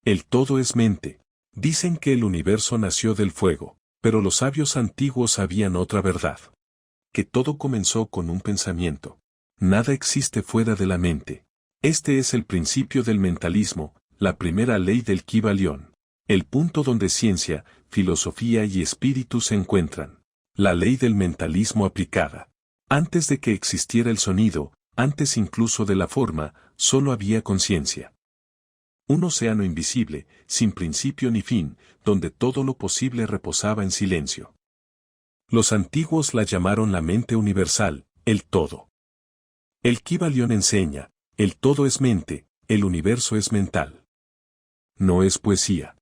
El todo es mente. Dicen que el universo nació del fuego, pero los sabios antiguos sabían otra verdad. Que todo comenzó con un pensamiento. Nada existe fuera de la mente. Este es el principio del mentalismo, la primera ley del Kybalión. El punto donde ciencia, filosofía y espíritu se encuentran. La ley del mentalismo aplicada. Antes de que existiera el sonido, antes incluso de la forma, solo había conciencia. Un océano invisible, sin principio ni fin, donde todo lo posible reposaba en silencio. Los antiguos la llamaron la mente universal, el todo. El Kybalión enseña, el todo es mente, el universo es mental. No es poesía.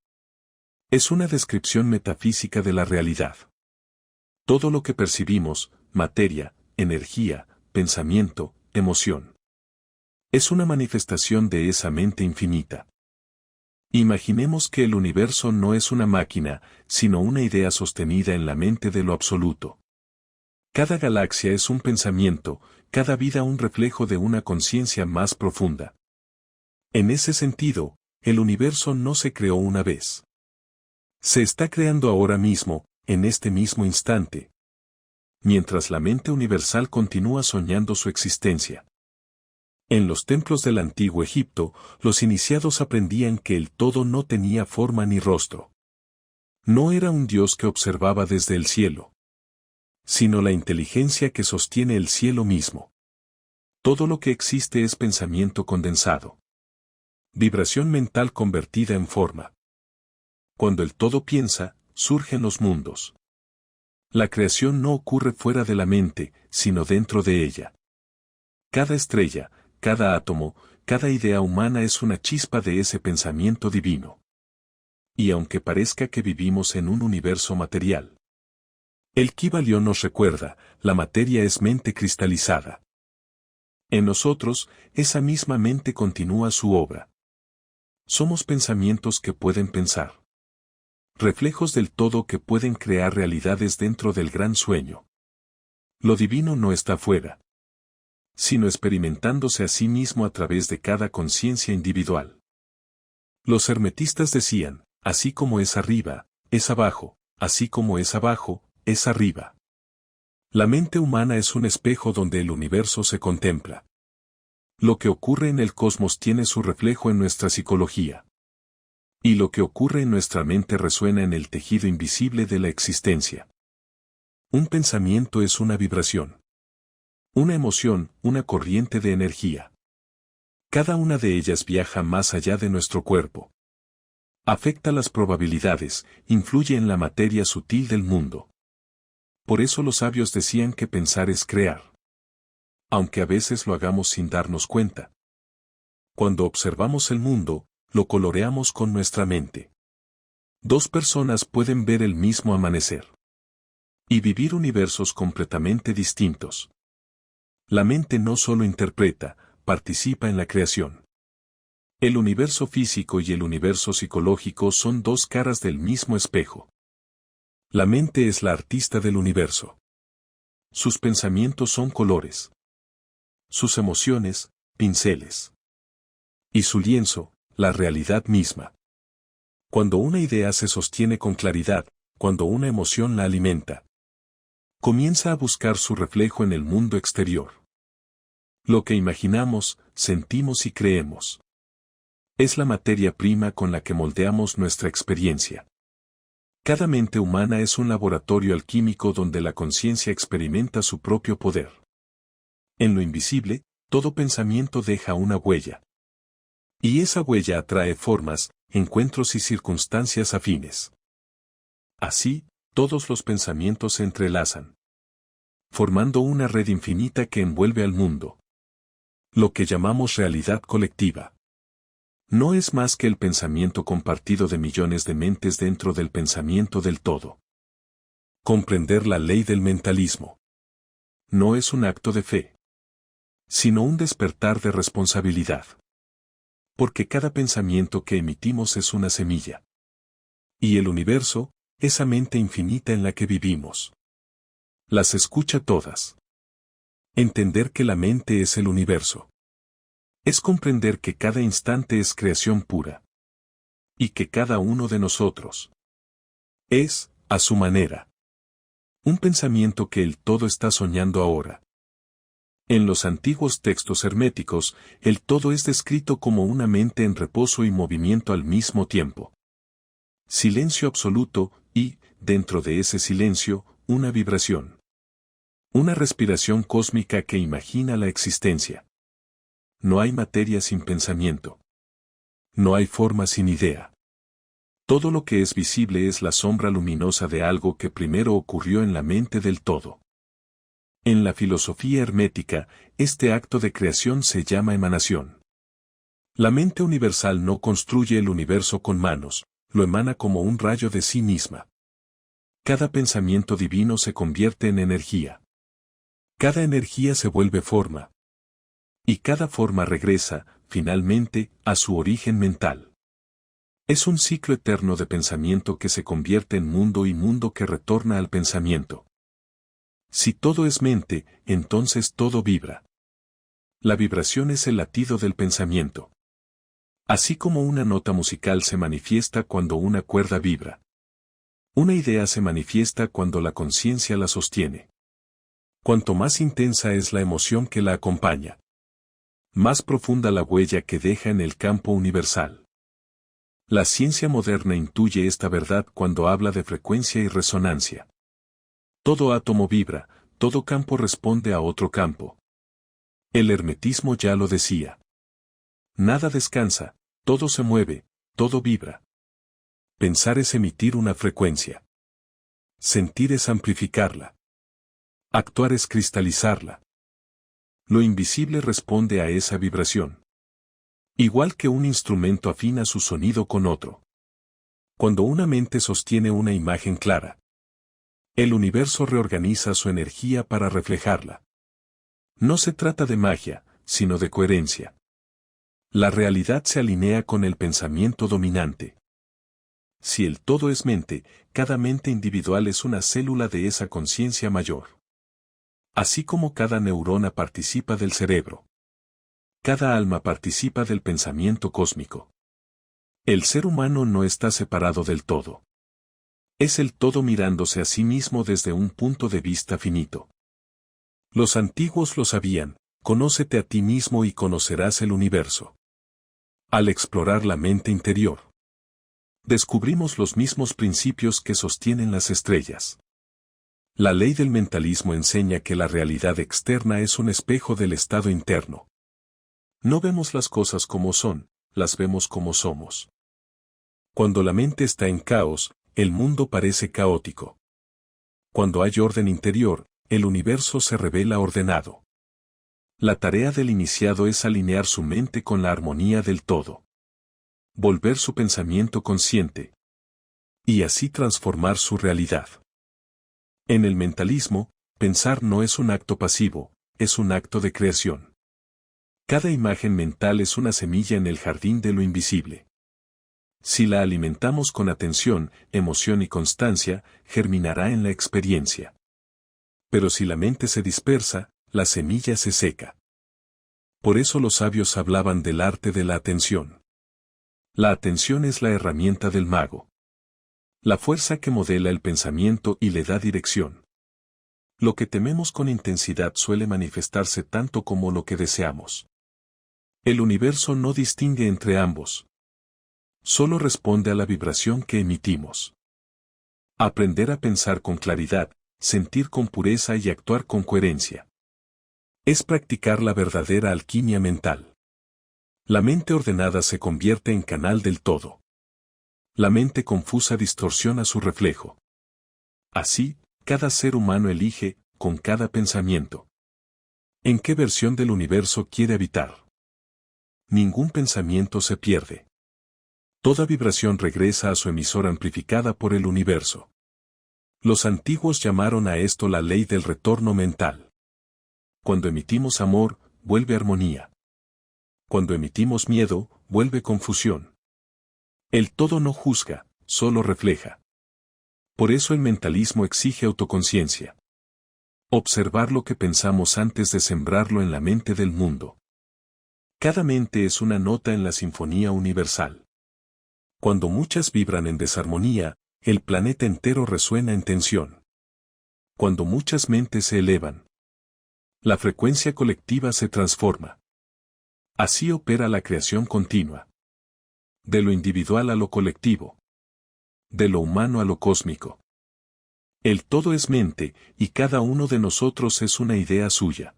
Es una descripción metafísica de la realidad. Todo lo que percibimos, materia, energía, pensamiento, emoción, es una manifestación de esa mente infinita. Imaginemos que el universo no es una máquina, sino una idea sostenida en la mente de lo absoluto. Cada galaxia es un pensamiento, cada vida un reflejo de una conciencia más profunda. En ese sentido, el universo no se creó una vez. Se está creando ahora mismo, en este mismo instante. Mientras la mente universal continúa soñando su existencia. En los templos del antiguo Egipto, los iniciados aprendían que el todo no tenía forma ni rostro. No era un Dios que observaba desde el cielo, sino la inteligencia que sostiene el cielo mismo. Todo lo que existe es pensamiento condensado. Vibración mental convertida en forma. Cuando el todo piensa, surgen los mundos. La creación no ocurre fuera de la mente, sino dentro de ella. Cada estrella, cada átomo, cada idea humana es una chispa de ese pensamiento divino. Y aunque parezca que vivimos en un universo material, el Kybalión nos recuerda, la materia es mente cristalizada. En nosotros, esa misma mente continúa su obra. Somos pensamientos que pueden pensar. Reflejos del todo que pueden crear realidades dentro del gran sueño. Lo divino no está fuera, sino experimentándose a sí mismo a través de cada conciencia individual. Los hermetistas decían, así como es arriba, es abajo, así como es abajo, es arriba. La mente humana es un espejo donde el universo se contempla. Lo que ocurre en el cosmos tiene su reflejo en nuestra psicología. Y lo que ocurre en nuestra mente resuena en el tejido invisible de la existencia. Un pensamiento es una vibración. Una emoción, una corriente de energía. Cada una de ellas viaja más allá de nuestro cuerpo. Afecta las probabilidades, influye en la materia sutil del mundo. Por eso los sabios decían que pensar es crear. Aunque a veces lo hagamos sin darnos cuenta. Cuando observamos el mundo, lo coloreamos con nuestra mente. Dos personas pueden ver el mismo amanecer. Y vivir universos completamente distintos. La mente no solo interpreta, participa en la creación. El universo físico y el universo psicológico son dos caras del mismo espejo. La mente es la artista del universo. Sus pensamientos son colores. Sus emociones, pinceles. Y su lienzo, la realidad misma. Cuando una idea se sostiene con claridad, cuando una emoción la alimenta, comienza a buscar su reflejo en el mundo exterior. Lo que imaginamos, sentimos y creemos. Es la materia prima con la que moldeamos nuestra experiencia. Cada mente humana es un laboratorio alquímico donde la conciencia experimenta su propio poder. En lo invisible, todo pensamiento deja una huella. Y esa huella atrae formas, encuentros y circunstancias afines. Así, todos los pensamientos se entrelazan, formando una red infinita que envuelve al mundo. Lo que llamamos realidad colectiva. No es más que el pensamiento compartido de millones de mentes dentro del pensamiento del todo. Comprender la ley del mentalismo. No es un acto de fe, sino un despertar de responsabilidad. Porque cada pensamiento que emitimos es una semilla. Y el universo, esa mente infinita en la que vivimos. Las escucha todas. Entender que la mente es el universo. Es comprender que cada instante es creación pura. y que cada uno de nosotros es, a su manera, un pensamiento que el todo está soñando ahora. En los antiguos textos herméticos, el todo es descrito como una mente en reposo y movimiento al mismo tiempo. Silencio absoluto y, dentro de ese silencio, una vibración. Una respiración cósmica que imagina la existencia. No hay materia sin pensamiento. No hay forma sin idea. Todo lo que es visible es la sombra luminosa de algo que primero ocurrió en la mente del todo. En la filosofía hermética, este acto de creación se llama emanación. La mente universal no construye el universo con manos, lo emana como un rayo de sí misma. Cada pensamiento divino se convierte en energía. Cada energía se vuelve forma. Y cada forma regresa, finalmente, a su origen mental. Es un ciclo eterno de pensamiento que se convierte en mundo y mundo que retorna al pensamiento. Si todo es mente, entonces todo vibra. La vibración es el latido del pensamiento. Así como una nota musical se manifiesta cuando una cuerda vibra. Una idea se manifiesta cuando la conciencia la sostiene. Cuanto más intensa es la emoción que la acompaña, más profunda la huella que deja en el campo universal. La ciencia moderna intuye esta verdad cuando habla de frecuencia y resonancia. Todo átomo vibra, todo campo responde a otro campo. El hermetismo ya lo decía. Nada descansa, todo se mueve, todo vibra. Pensar es emitir una frecuencia. Sentir es amplificarla. Actuar es cristalizarla. Lo invisible responde a esa vibración. Igual que un instrumento afina su sonido con otro. Cuando una mente sostiene una imagen clara, el universo reorganiza su energía para reflejarla. No se trata de magia, sino de coherencia. La realidad se alinea con el pensamiento dominante. Si el todo es mente, cada mente individual es una célula de esa conciencia mayor. Así como cada neurona participa del cerebro. Cada alma participa del pensamiento cósmico. El ser humano no está separado del todo. Es el todo mirándose a sí mismo desde un punto de vista finito. Los antiguos lo sabían, conócete a ti mismo y conocerás el universo. Al explorar la mente interior, descubrimos los mismos principios que sostienen las estrellas. La ley del mentalismo enseña que la realidad externa es un espejo del estado interno. No vemos las cosas como son, las vemos como somos. Cuando la mente está en caos, el mundo parece caótico. Cuando hay orden interior, el universo se revela ordenado. La tarea del iniciado es alinear su mente con la armonía del todo. Volver su pensamiento consciente. Y así transformar su realidad. En el mentalismo, pensar no es un acto pasivo, es un acto de creación. Cada imagen mental es una semilla en el jardín de lo invisible. Si la alimentamos con atención, emoción y constancia, germinará en la experiencia. Pero si la mente se dispersa, la semilla se seca. Por eso los sabios hablaban del arte de la atención. La atención es la herramienta del mago. La fuerza que modela el pensamiento y le da dirección. Lo que tememos con intensidad suele manifestarse tanto como lo que deseamos. El universo no distingue entre ambos. Solo responde a la vibración que emitimos. Aprender a pensar con claridad, sentir con pureza y actuar con coherencia. Es practicar la verdadera alquimia mental. La mente ordenada se convierte en canal del todo. La mente confusa distorsiona su reflejo. Así, cada ser humano elige, con cada pensamiento, ¿en qué versión del universo quiere habitar? Ningún pensamiento se pierde. Toda vibración regresa a su emisora amplificada por el universo. Los antiguos llamaron a esto la ley del retorno mental. Cuando emitimos amor, vuelve armonía. Cuando emitimos miedo, vuelve confusión. El todo no juzga, solo refleja. Por eso el mentalismo exige autoconciencia. Observar lo que pensamos antes de sembrarlo en la mente del mundo. Cada mente es una nota en la sinfonía universal. Cuando muchas vibran en desarmonía, el planeta entero resuena en tensión. Cuando muchas mentes se elevan, la frecuencia colectiva se transforma. Así opera la creación continua. De lo individual a lo colectivo. De lo humano a lo cósmico. El todo es mente, y cada uno de nosotros es una idea suya.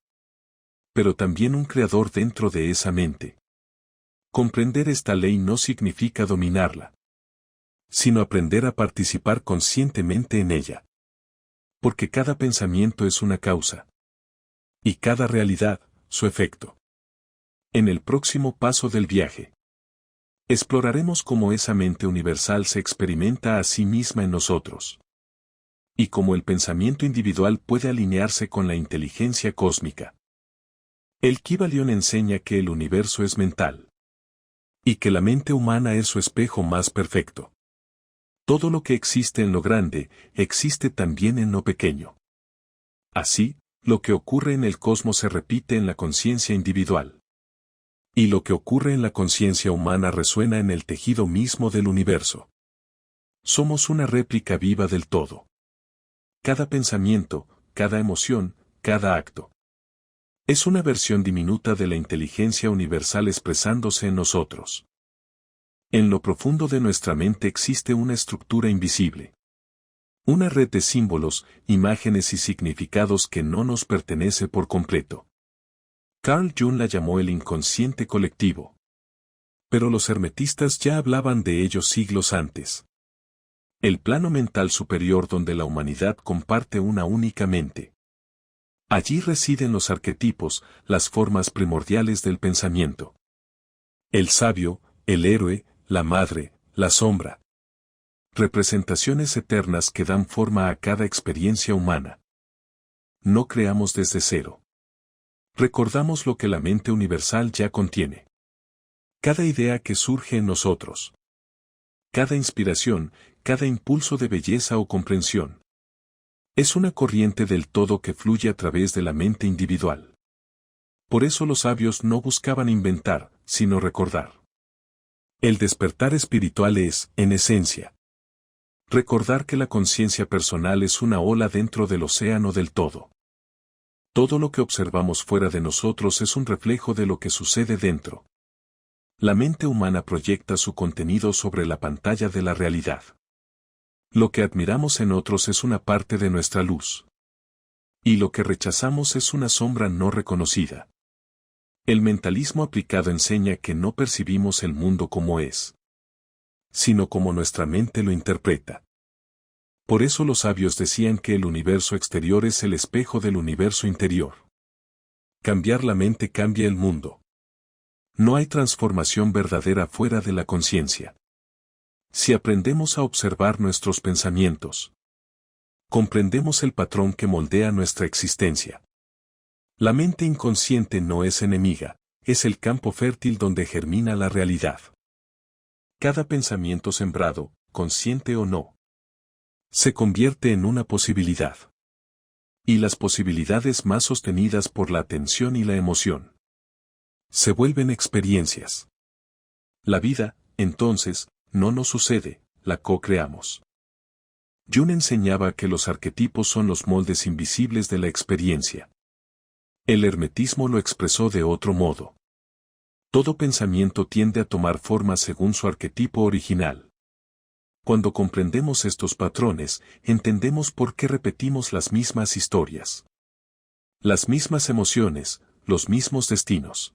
Pero también un creador dentro de esa mente. Comprender esta ley no significa dominarla, sino aprender a participar conscientemente en ella. Porque cada pensamiento es una causa. Y cada realidad, su efecto. En el próximo paso del viaje, exploraremos cómo esa mente universal se experimenta a sí misma en nosotros. Y cómo el pensamiento individual puede alinearse con la inteligencia cósmica. El Kybalión enseña que el universo es mental. Y que la mente humana es su espejo más perfecto. Todo lo que existe en lo grande, existe también en lo pequeño. Así, lo que ocurre en el cosmos se repite en la conciencia individual. Y lo que ocurre en la conciencia humana resuena en el tejido mismo del universo. Somos una réplica viva del todo. Cada pensamiento, cada emoción, cada acto. Es una versión diminuta de la inteligencia universal expresándose en nosotros. En lo profundo de nuestra mente existe una estructura invisible. Una red de símbolos, imágenes y significados que no nos pertenece por completo. Carl Jung la llamó el inconsciente colectivo. Pero los hermetistas ya hablaban de ello siglos antes. El plano mental superior donde la humanidad comparte una única mente. Allí residen los arquetipos, las formas primordiales del pensamiento. El sabio, el héroe, la madre, la sombra. Representaciones eternas que dan forma a cada experiencia humana. No creamos desde cero. Recordamos lo que la mente universal ya contiene. Cada idea que surge en nosotros. Cada inspiración, cada impulso de belleza o comprensión. Es una corriente del todo que fluye a través de la mente individual. Por eso los sabios no buscaban inventar, sino recordar. El despertar espiritual es, en esencia, recordar que la conciencia personal es una ola dentro del océano del todo. Todo lo que observamos fuera de nosotros es un reflejo de lo que sucede dentro. La mente humana proyecta su contenido sobre la pantalla de la realidad. Lo que admiramos en otros es una parte de nuestra luz. Y lo que rechazamos es una sombra no reconocida. El mentalismo aplicado enseña que no percibimos el mundo como es, sino como nuestra mente lo interpreta. Por eso los sabios decían que el universo exterior es el espejo del universo interior. Cambiar la mente cambia el mundo. No hay transformación verdadera fuera de la conciencia. Si aprendemos a observar nuestros pensamientos, comprendemos el patrón que moldea nuestra existencia. La mente inconsciente no es enemiga, es el campo fértil donde germina la realidad. Cada pensamiento sembrado, consciente o no, se convierte en una posibilidad. Y las posibilidades más sostenidas por la atención y la emoción se vuelven experiencias. La vida, entonces, no nos sucede, la co-creamos. Jung enseñaba que los arquetipos son los moldes invisibles de la experiencia. El hermetismo lo expresó de otro modo. Todo pensamiento tiende a tomar forma según su arquetipo original. Cuando comprendemos estos patrones, entendemos por qué repetimos las mismas historias. Las mismas emociones, los mismos destinos.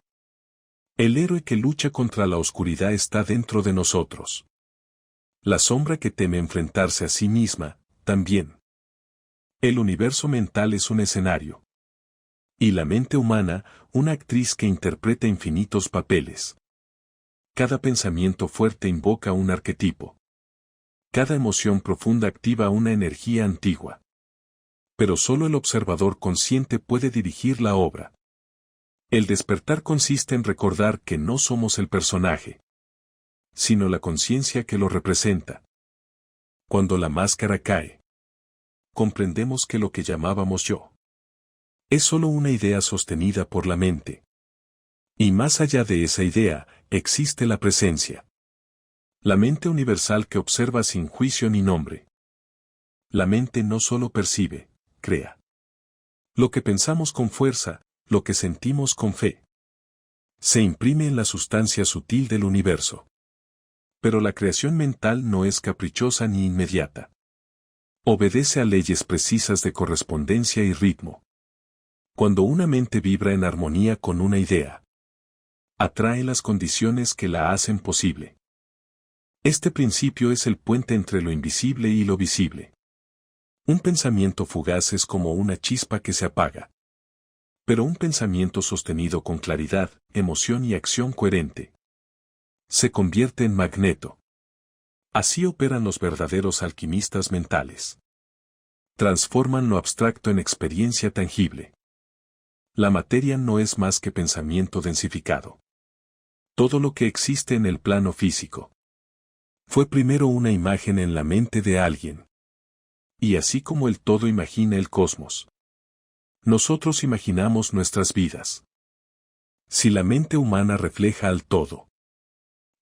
El héroe que lucha contra la oscuridad está dentro de nosotros. La sombra que teme enfrentarse a sí misma, también. El universo mental es un escenario. Y la mente humana, una actriz que interpreta infinitos papeles. Cada pensamiento fuerte invoca un arquetipo. Cada emoción profunda activa una energía antigua. Pero solo el observador consciente puede dirigir la obra. El despertar consiste en recordar que no somos el personaje, sino la conciencia que lo representa. Cuando la máscara cae, comprendemos que lo que llamábamos yo es solo una idea sostenida por la mente. Y más allá de esa idea, existe la presencia. La mente universal que observa sin juicio ni nombre. La mente no solo percibe, crea. Lo que pensamos con fuerza, lo que sentimos con fe. Se imprime en la sustancia sutil del universo. Pero la creación mental no es caprichosa ni inmediata. Obedece a leyes precisas de correspondencia y ritmo. Cuando una mente vibra en armonía con una idea, atrae las condiciones que la hacen posible. Este principio es el puente entre lo invisible y lo visible. Un pensamiento fugaz es como una chispa que se apaga. Pero un pensamiento sostenido con claridad, emoción y acción coherente se convierte en magneto. Así operan los verdaderos alquimistas mentales. Transforman lo abstracto en experiencia tangible. La materia no es más que pensamiento densificado. Todo lo que existe en el plano físico fue primero una imagen en la mente de alguien. Y así como el todo imagina el cosmos, nosotros imaginamos nuestras vidas. Si la mente humana refleja al todo,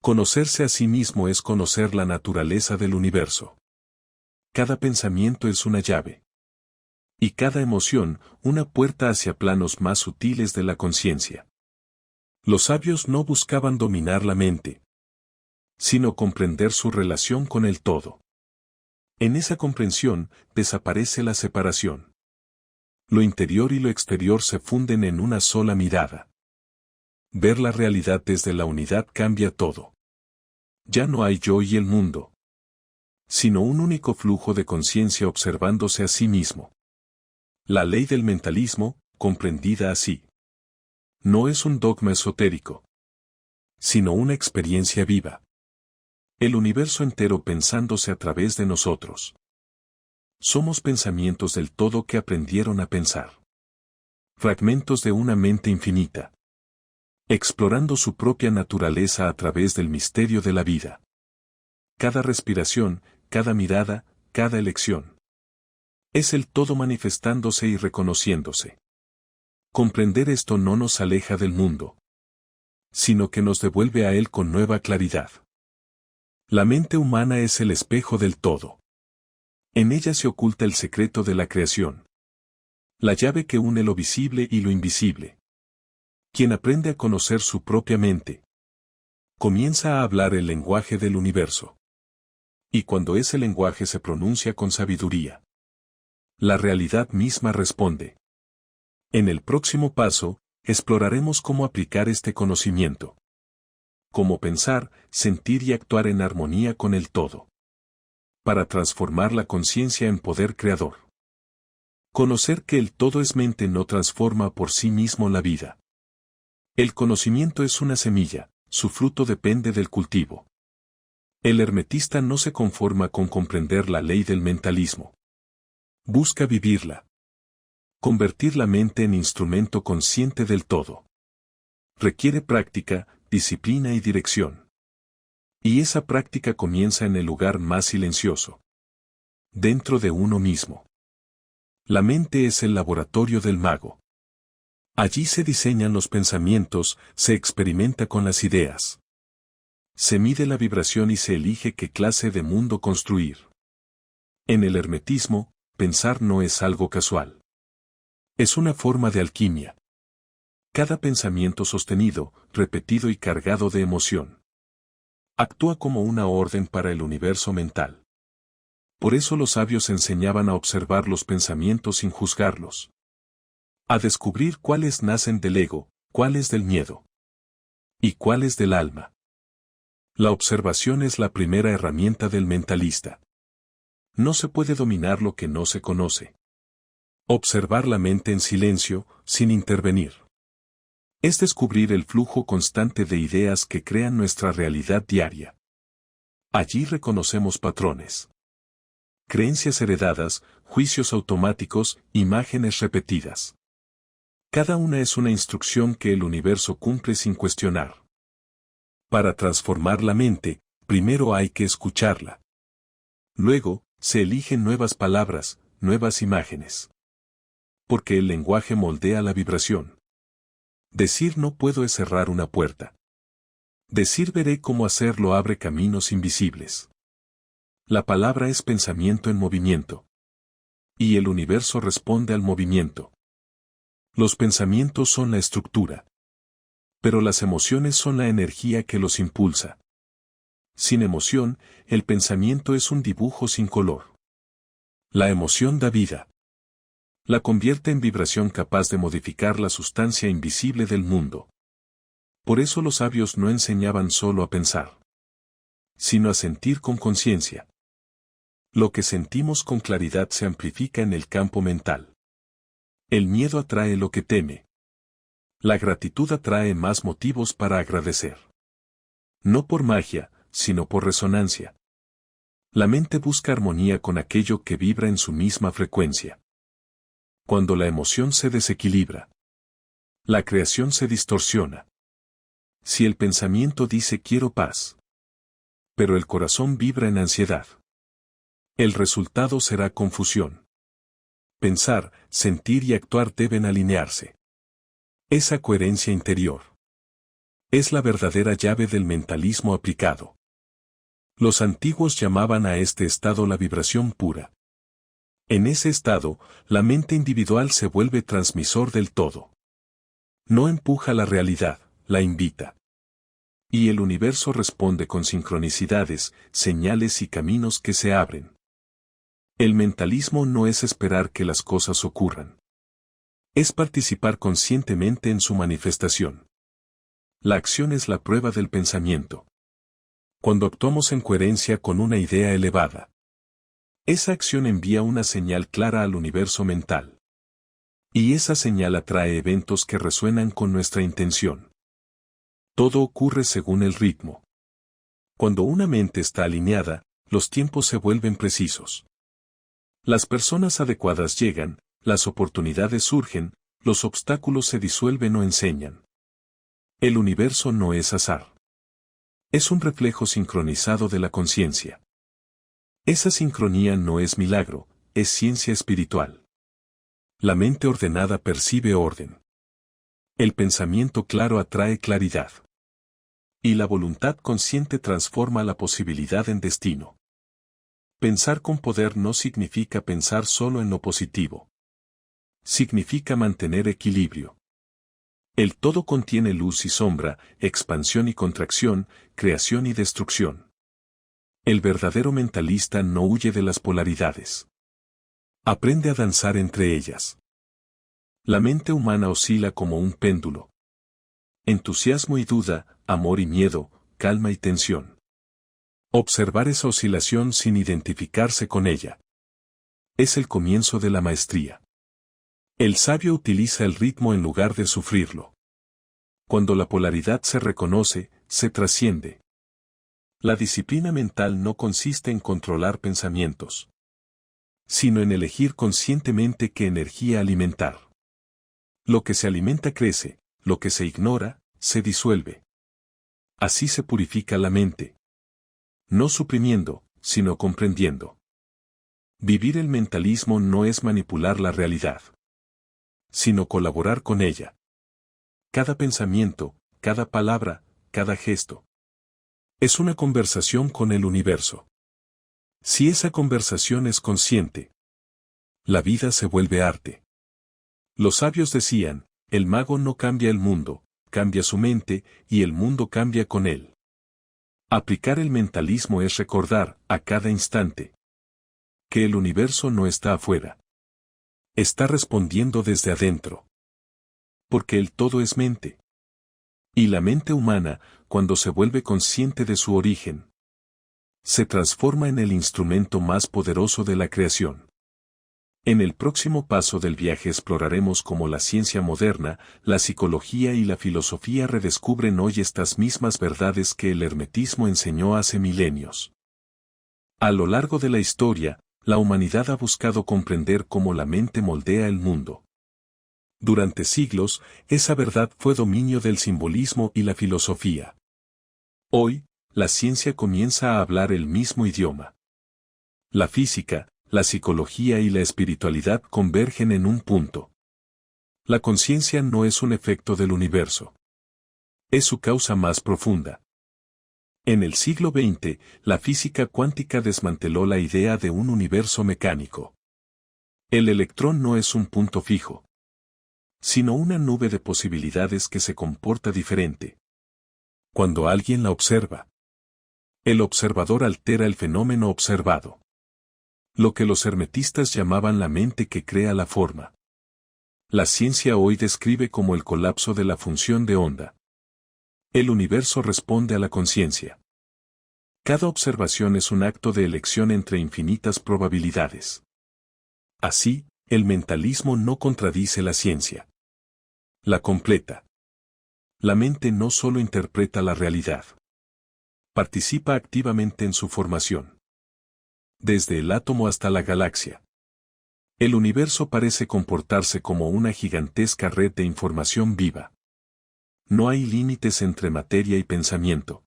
conocerse a sí mismo es conocer la naturaleza del universo. Cada pensamiento es una llave. Y cada emoción, una puerta hacia planos más sutiles de la conciencia. Los sabios no buscaban dominar la mente, sino comprender su relación con el todo. En esa comprensión, desaparece la separación. Lo interior y lo exterior se funden en una sola mirada. Ver la realidad desde la unidad cambia todo. Ya no hay yo y el mundo, sino un único flujo de conciencia observándose a sí mismo. La ley del mentalismo, comprendida así, no es un dogma esotérico, sino una experiencia viva. El universo entero pensándose a través de nosotros. Somos pensamientos del todo que aprendieron a pensar. Fragmentos de una mente infinita. Explorando su propia naturaleza a través del misterio de la vida. Cada respiración, cada mirada, cada elección. Es el todo manifestándose y reconociéndose. Comprender esto no nos aleja del mundo, sino que nos devuelve a él con nueva claridad. La mente humana es el espejo del todo. En ella se oculta el secreto de la creación. La llave que une lo visible y lo invisible. Quien aprende a conocer su propia mente, comienza a hablar el lenguaje del universo. Y cuando ese lenguaje se pronuncia con sabiduría, la realidad misma responde. En el próximo paso, exploraremos cómo aplicar este conocimiento. Cómo pensar, sentir y actuar en armonía con el todo. Para transformar la conciencia en poder creador. Conocer que el todo es mente no transforma por sí mismo la vida. El conocimiento es una semilla, su fruto depende del cultivo. El hermetista no se conforma con comprender la ley del mentalismo. Busca vivirla. Convertir la mente en instrumento consciente del todo. Requiere práctica, disciplina y dirección. Y esa práctica comienza en el lugar más silencioso. Dentro de uno mismo. La mente es el laboratorio del mago. Allí se diseñan los pensamientos, se experimenta con las ideas. Se mide la vibración y se elige qué clase de mundo construir. En el hermetismo, pensar no es algo casual. Es una forma de alquimia. Cada pensamiento sostenido, repetido y cargado de emoción, actúa como una orden para el universo mental. Por eso los sabios enseñaban a observar los pensamientos sin juzgarlos. A descubrir cuáles nacen del ego, cuáles del miedo. Y cuáles del alma. La observación es la primera herramienta del mentalista. No se puede dominar lo que no se conoce. Observar la mente en silencio, sin intervenir. Es descubrir el flujo constante de ideas que crean nuestra realidad diaria. Allí reconocemos patrones. Creencias heredadas, juicios automáticos, imágenes repetidas. Cada una es una instrucción que el universo cumple sin cuestionar. Para transformar la mente, primero hay que escucharla. Luego, se eligen nuevas palabras, nuevas imágenes. Porque el lenguaje moldea la vibración. Decir no puedo es cerrar una puerta. Decir veré cómo hacerlo abre caminos invisibles. La palabra es pensamiento en movimiento. Y el universo responde al movimiento. Los pensamientos son la estructura. Pero las emociones son la energía que los impulsa. Sin emoción, el pensamiento es un dibujo sin color. La emoción da vida. La convierte en vibración capaz de modificar la sustancia invisible del mundo. Por eso los sabios no enseñaban solo a pensar, sino a sentir con conciencia. Lo que sentimos con claridad se amplifica en el campo mental. El miedo atrae lo que teme. La gratitud atrae más motivos para agradecer. No por magia, sino por resonancia. La mente busca armonía con aquello que vibra en su misma frecuencia. Cuando la emoción se desequilibra, la creación se distorsiona. Si el pensamiento dice quiero paz, pero el corazón vibra en ansiedad, el resultado será confusión. Pensar, sentir y actuar deben alinearse. Esa coherencia interior es la verdadera llave del mentalismo aplicado. Los antiguos llamaban a este estado la vibración pura. En ese estado, la mente individual se vuelve transmisor del todo. No empuja la realidad, la invita. Y el universo responde con sincronicidades, señales y caminos que se abren. El mentalismo no es esperar que las cosas ocurran. Es participar conscientemente en su manifestación. La acción es la prueba del pensamiento. Cuando actuamos en coherencia con una idea elevada, esa acción envía una señal clara al universo mental. Y esa señal atrae eventos que resuenan con nuestra intención. Todo ocurre según el ritmo. Cuando una mente está alineada, los tiempos se vuelven precisos. Las personas adecuadas llegan, las oportunidades surgen, los obstáculos se disuelven o enseñan. El universo no es azar. Es un reflejo sincronizado de la conciencia. Esa sincronía no es milagro, es ciencia espiritual. La mente ordenada percibe orden. El pensamiento claro atrae claridad. Y la voluntad consciente transforma la posibilidad en destino. Pensar con poder no significa pensar solo en lo positivo. Significa mantener equilibrio. El todo contiene luz y sombra, expansión y contracción, creación y destrucción. El verdadero mentalista no huye de las polaridades. Aprende a danzar entre ellas. La mente humana oscila como un péndulo. Entusiasmo y duda, amor y miedo, calma y tensión. Observar esa oscilación sin identificarse con ella es el comienzo de la maestría. El sabio utiliza el ritmo en lugar de sufrirlo. Cuando la polaridad se reconoce, se trasciende. La disciplina mental no consiste en controlar pensamientos, sino en elegir conscientemente qué energía alimentar. Lo que se alimenta crece, lo que se ignora, se disuelve. Así se purifica la mente. No suprimiendo, sino comprendiendo. Vivir el mentalismo no es manipular la realidad, sino colaborar con ella. Cada pensamiento, cada palabra, cada gesto, es una conversación con el universo. Si esa conversación es consciente, la vida se vuelve arte. Los sabios decían, el mago no cambia el mundo, cambia su mente, y el mundo cambia con él. Aplicar el mentalismo es recordar, a cada instante, que el universo no está afuera. Está respondiendo desde adentro. Porque el todo es mente. Y la mente humana, cuando se vuelve consciente de su origen, se transforma en el instrumento más poderoso de la creación. En el próximo paso del viaje exploraremos cómo la ciencia moderna, la psicología y la filosofía redescubren hoy estas mismas verdades que el hermetismo enseñó hace milenios. A lo largo de la historia, la humanidad ha buscado comprender cómo la mente moldea el mundo. Durante siglos, esa verdad fue dominio del simbolismo y la filosofía. Hoy, la ciencia comienza a hablar el mismo idioma. La física, la psicología y la espiritualidad convergen en un punto. La conciencia no es un efecto del universo. Es su causa más profunda. En el siglo XX, la física cuántica desmanteló la idea de un universo mecánico. El electrón no es un punto fijo, sino una nube de posibilidades que se comporta diferente cuando alguien la observa. El observador altera el fenómeno observado. Lo que los hermetistas llamaban la mente que crea la forma. La ciencia hoy describe como el colapso de la función de onda. El universo responde a la conciencia. Cada observación es un acto de elección entre infinitas probabilidades. Así, el mentalismo no contradice la ciencia. La completa. La mente no solo interpreta la realidad. Participa activamente en su formación. Desde el átomo hasta la galaxia. El universo parece comportarse como una gigantesca red de información viva. No hay límites entre materia y pensamiento.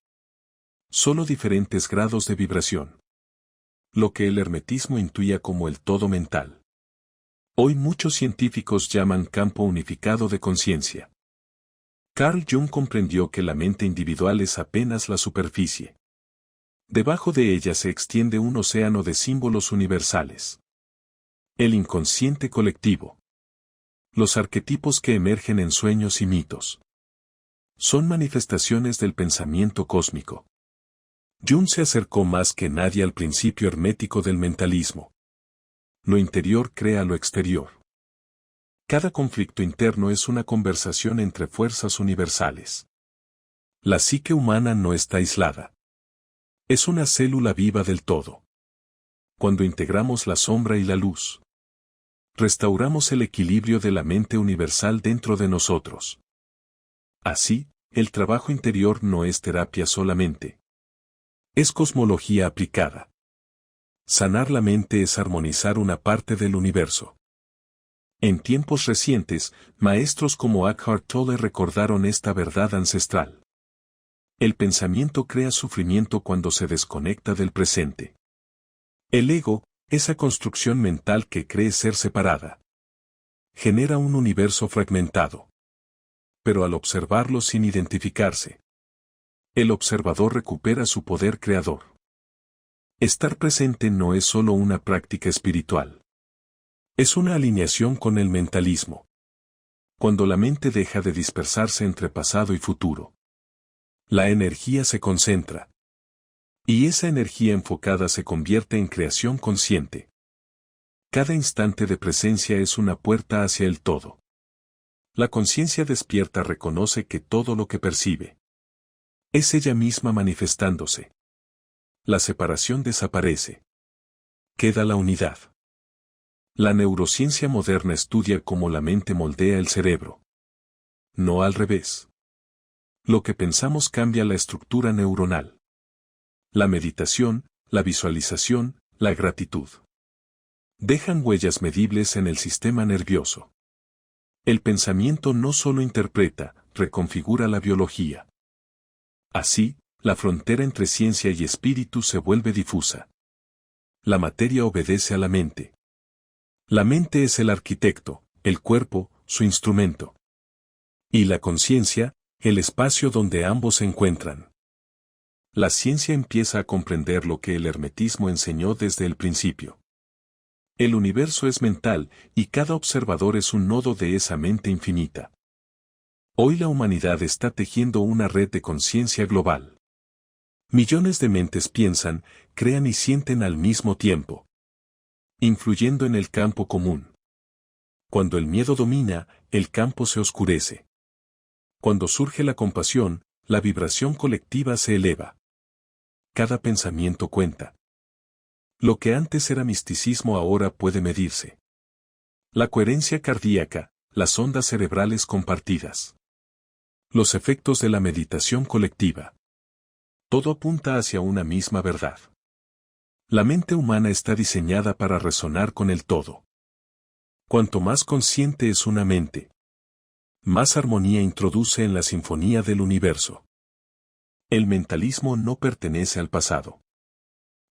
Solo diferentes grados de vibración. Lo que el hermetismo intuía como el todo mental. Hoy muchos científicos llaman campo unificado de conciencia. Carl Jung comprendió que la mente individual es apenas la superficie. Debajo de ella se extiende un océano de símbolos universales. El inconsciente colectivo. Los arquetipos que emergen en sueños y mitos. Son manifestaciones del pensamiento cósmico. Jung se acercó más que nadie al principio hermético del mentalismo. Lo interior crea lo exterior. Cada conflicto interno es una conversación entre fuerzas universales. La psique humana no está aislada. Es una célula viva del todo. Cuando integramos la sombra y la luz, restauramos el equilibrio de la mente universal dentro de nosotros. Así, el trabajo interior no es terapia solamente. Es cosmología aplicada. Sanar la mente es armonizar una parte del universo. En tiempos recientes, maestros como Eckhart Tolle recordaron esta verdad ancestral. El pensamiento crea sufrimiento cuando se desconecta del presente. El ego, esa construcción mental que cree ser separada, genera un universo fragmentado. Pero al observarlo sin identificarse, el observador recupera su poder creador. Estar presente no es solo una práctica espiritual. Es una alineación con el mentalismo. Cuando la mente deja de dispersarse entre pasado y futuro, la energía se concentra. Y esa energía enfocada se convierte en creación consciente. Cada instante de presencia es una puerta hacia el todo. La conciencia despierta reconoce que todo lo que percibe es ella misma manifestándose. La separación desaparece. Queda la unidad. La neurociencia moderna estudia cómo la mente moldea el cerebro. No al revés. Lo que pensamos cambia la estructura neuronal. La meditación, la visualización, la gratitud dejan huellas medibles en el sistema nervioso. El pensamiento no solo interpreta, reconfigura la biología. Así, la frontera entre ciencia y espíritu se vuelve difusa. La materia obedece a la mente. La mente es el arquitecto, el cuerpo, su instrumento. Y la conciencia, el espacio donde ambos se encuentran. La ciencia empieza a comprender lo que el hermetismo enseñó desde el principio. El universo es mental y cada observador es un nodo de esa mente infinita. Hoy la humanidad está tejiendo una red de conciencia global. Millones de mentes piensan, crean y sienten al mismo tiempo, influyendo en el campo común. Cuando el miedo domina, el campo se oscurece. Cuando surge la compasión, la vibración colectiva se eleva. Cada pensamiento cuenta. Lo que antes era misticismo ahora puede medirse. La coherencia cardíaca, las ondas cerebrales compartidas. Los efectos de la meditación colectiva. Todo apunta hacia una misma verdad. La mente humana está diseñada para resonar con el todo. Cuanto más consciente es una mente, más armonía introduce en la sinfonía del universo. El mentalismo no pertenece al pasado.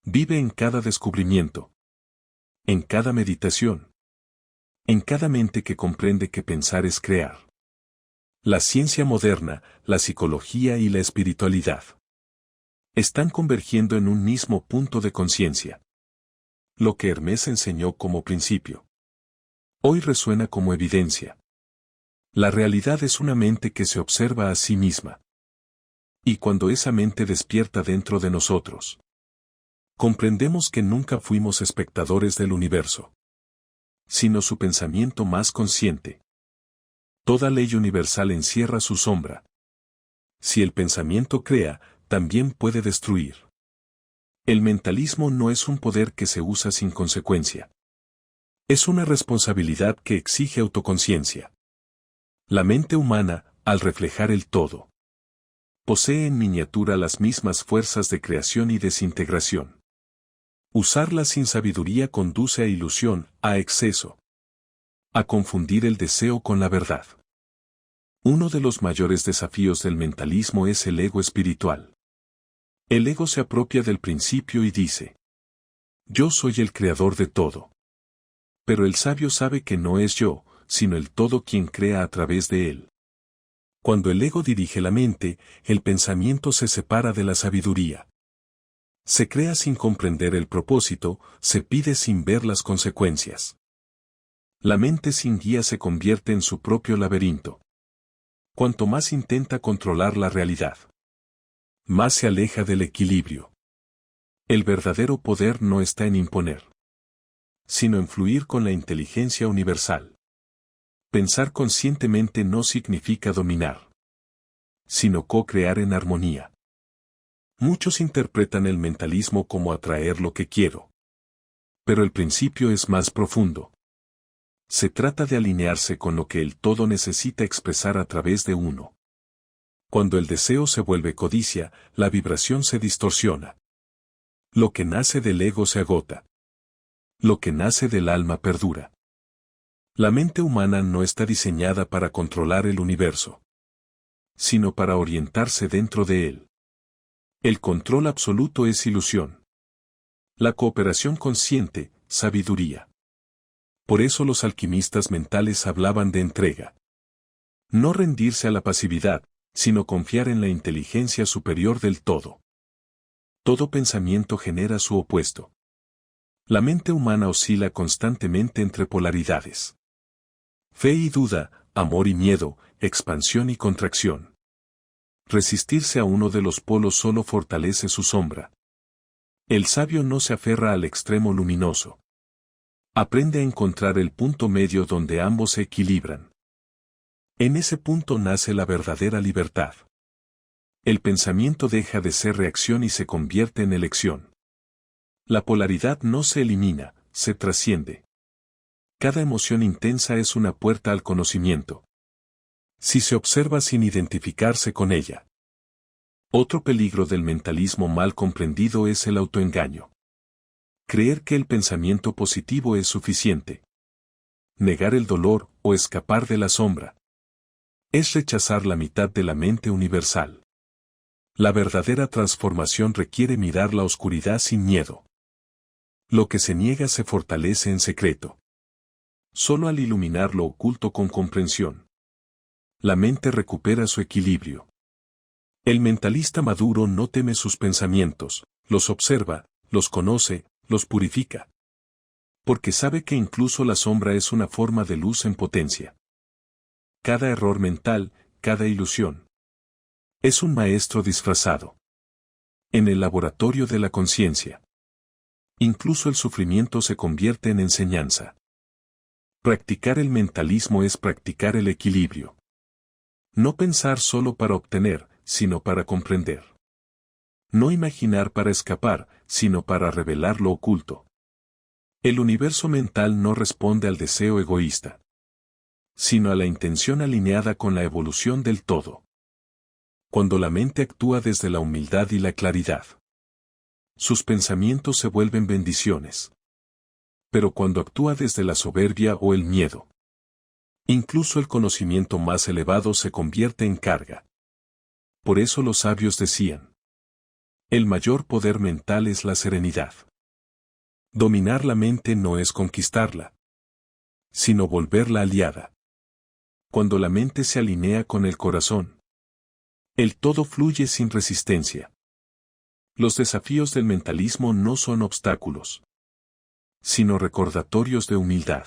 Vive en cada descubrimiento. En cada meditación. En cada mente que comprende que pensar es crear. La ciencia moderna, la psicología y la espiritualidad Están convergiendo en un mismo punto de conciencia. Lo que Hermés enseñó como principio, hoy resuena como evidencia. La realidad es una mente que se observa a sí misma. Y cuando esa mente despierta dentro de nosotros, comprendemos que nunca fuimos espectadores del universo, sino su pensamiento más consciente. Toda ley universal encierra su sombra. Si el pensamiento crea, también puede destruir. El mentalismo no es un poder que se usa sin consecuencia. Es una responsabilidad que exige autoconciencia. La mente humana, al reflejar el todo, posee en miniatura las mismas fuerzas de creación y desintegración. Usarla sin sabiduría conduce a ilusión, a exceso, a confundir el deseo con la verdad. Uno de los mayores desafíos del mentalismo es el ego espiritual. El ego se apropia del principio y dice: yo soy el creador de todo. Pero el sabio sabe que no es yo, sino el todo quien crea a través de él. Cuando el ego dirige la mente, el pensamiento se separa de la sabiduría. Se crea sin comprender el propósito, se pide sin ver las consecuencias. La mente sin guía se convierte en su propio laberinto. Cuanto más intenta controlar la realidad, más se aleja del equilibrio. El verdadero poder no está en imponer, sino en fluir con la inteligencia universal. Pensar conscientemente no significa dominar, sino co-crear en armonía. Muchos interpretan el mentalismo como atraer lo que quiero. Pero el principio es más profundo. Se trata de alinearse con lo que el todo necesita expresar a través de uno. Cuando el deseo se vuelve codicia, la vibración se distorsiona. Lo que nace del ego se agota. Lo que nace del alma perdura. La mente humana no está diseñada para controlar el universo, sino para orientarse dentro de él. El control absoluto es ilusión. La cooperación consciente, sabiduría. Por eso los alquimistas mentales hablaban de entrega. No rendirse a la pasividad, sino confiar en la inteligencia superior del todo. Todo pensamiento genera su opuesto. La mente humana oscila constantemente entre polaridades. Fe y duda, amor y miedo, expansión y contracción. Resistirse a uno de los polos solo fortalece su sombra. El sabio no se aferra al extremo luminoso. Aprende a encontrar el punto medio donde ambos se equilibran. En ese punto nace la verdadera libertad. El pensamiento deja de ser reacción y se convierte en elección. La polaridad no se elimina, se trasciende. Cada emoción intensa es una puerta al conocimiento, si se observa sin identificarse con ella. Otro peligro del mentalismo mal comprendido es el autoengaño. Creer que el pensamiento positivo es suficiente. Negar el dolor o escapar de la sombra. Es rechazar la mitad de la mente universal. La verdadera transformación requiere mirar la oscuridad sin miedo. Lo que se niega se fortalece en secreto. Solo al iluminar lo oculto con comprensión, la mente recupera su equilibrio. El mentalista maduro no teme sus pensamientos, los observa, los conoce, los purifica. Porque sabe que incluso la sombra es una forma de luz en potencia. Cada error mental, cada ilusión, es un maestro disfrazado. En el laboratorio de la conciencia, incluso el sufrimiento se convierte en enseñanza. Practicar el mentalismo es practicar el equilibrio. No pensar solo para obtener, sino para comprender. No imaginar para escapar, sino para revelar lo oculto. El universo mental no responde al deseo egoísta, sino a la intención alineada con la evolución del todo. Cuando la mente actúa desde la humildad y la claridad, sus pensamientos se vuelven bendiciones. Pero cuando actúa desde la soberbia o el miedo, incluso el conocimiento más elevado se convierte en carga. Por eso los sabios decían: el mayor poder mental es la serenidad. Dominar la mente no es conquistarla, sino volverla aliada. Cuando la mente se alinea con el corazón, el todo fluye sin resistencia. Los desafíos del mentalismo no son obstáculos, sino recordatorios de humildad.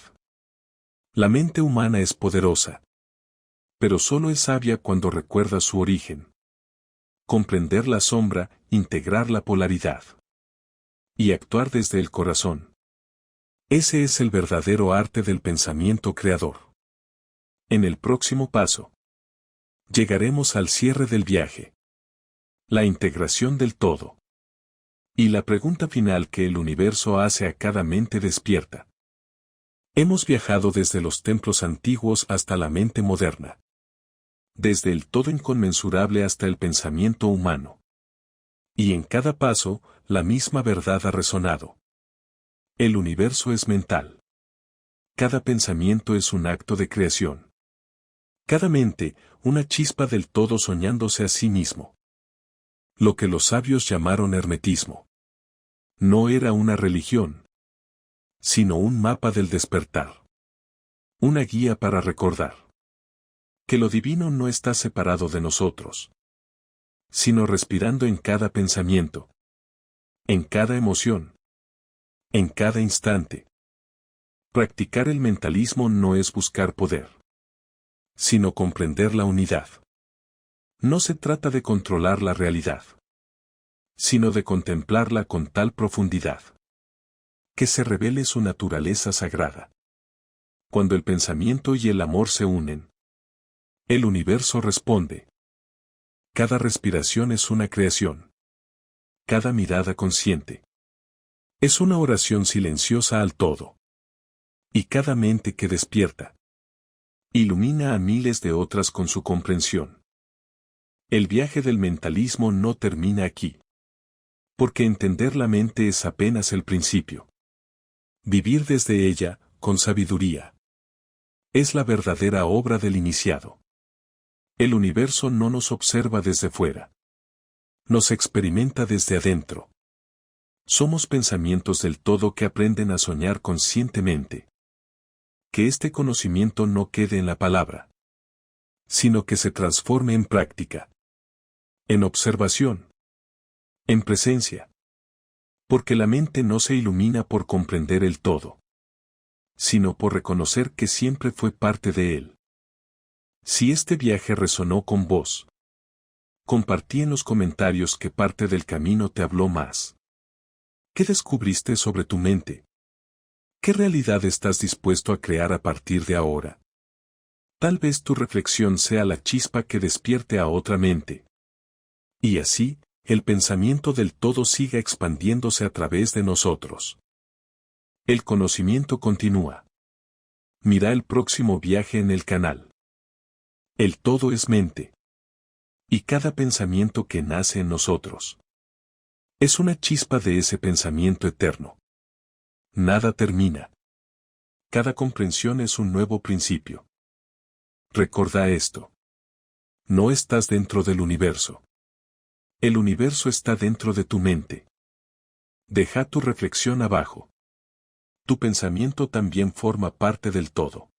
La mente humana es poderosa, pero solo es sabia cuando recuerda su origen. Comprender la sombra, integrar la polaridad y actuar desde el corazón. Ese es el verdadero arte del pensamiento creador. En el próximo paso, llegaremos al cierre del viaje, la integración del todo, y la pregunta final que el universo hace a cada mente despierta. Hemos viajado desde los templos antiguos hasta la mente moderna, desde el todo inconmensurable hasta el pensamiento humano. Y en cada paso, la misma verdad ha resonado. El universo es mental. Cada pensamiento es un acto de creación. Cada mente, una chispa del todo soñándose a sí mismo. Lo que los sabios llamaron hermetismo. No era una religión, sino un mapa del despertar. Una guía para recordar que lo divino no está separado de nosotros, sino respirando en cada pensamiento, en cada emoción, en cada instante. Practicar el mentalismo no es buscar poder, sino comprender la unidad. No se trata de controlar la realidad, sino de contemplarla con tal profundidad que se revele su naturaleza sagrada. Cuando el pensamiento y el amor se unen, el universo responde. Cada respiración es una creación. Cada mirada consciente es una oración silenciosa al todo. Y cada mente que despierta ilumina a miles de otras con su comprensión. El viaje del mentalismo no termina aquí, porque entender la mente es apenas el principio. Vivir desde ella, con sabiduría, es la verdadera obra del iniciado. El universo no nos observa desde fuera. Nos experimenta desde adentro. Somos pensamientos del todo que aprenden a soñar conscientemente. Que este conocimiento no quede en la palabra, sino que se transforme en práctica, en observación, en presencia. Porque la mente no se ilumina por comprender el todo, sino por reconocer que siempre fue parte de él. Si este viaje resonó con vos, compartí en los comentarios qué parte del camino te habló más. ¿Qué descubriste sobre tu mente? ¿Qué realidad estás dispuesto a crear a partir de ahora? Tal vez tu reflexión sea la chispa que despierte a otra mente. Y así, el pensamiento del todo siga expandiéndose a través de nosotros. El conocimiento continúa. Mira el próximo viaje en el canal. El todo es mente. Y cada pensamiento que nace en nosotros es una chispa de ese pensamiento eterno. Nada termina. Cada comprensión es un nuevo principio. Recuerda esto. No estás dentro del universo. El universo está dentro de tu mente. Deja tu reflexión abajo. Tu pensamiento también forma parte del todo.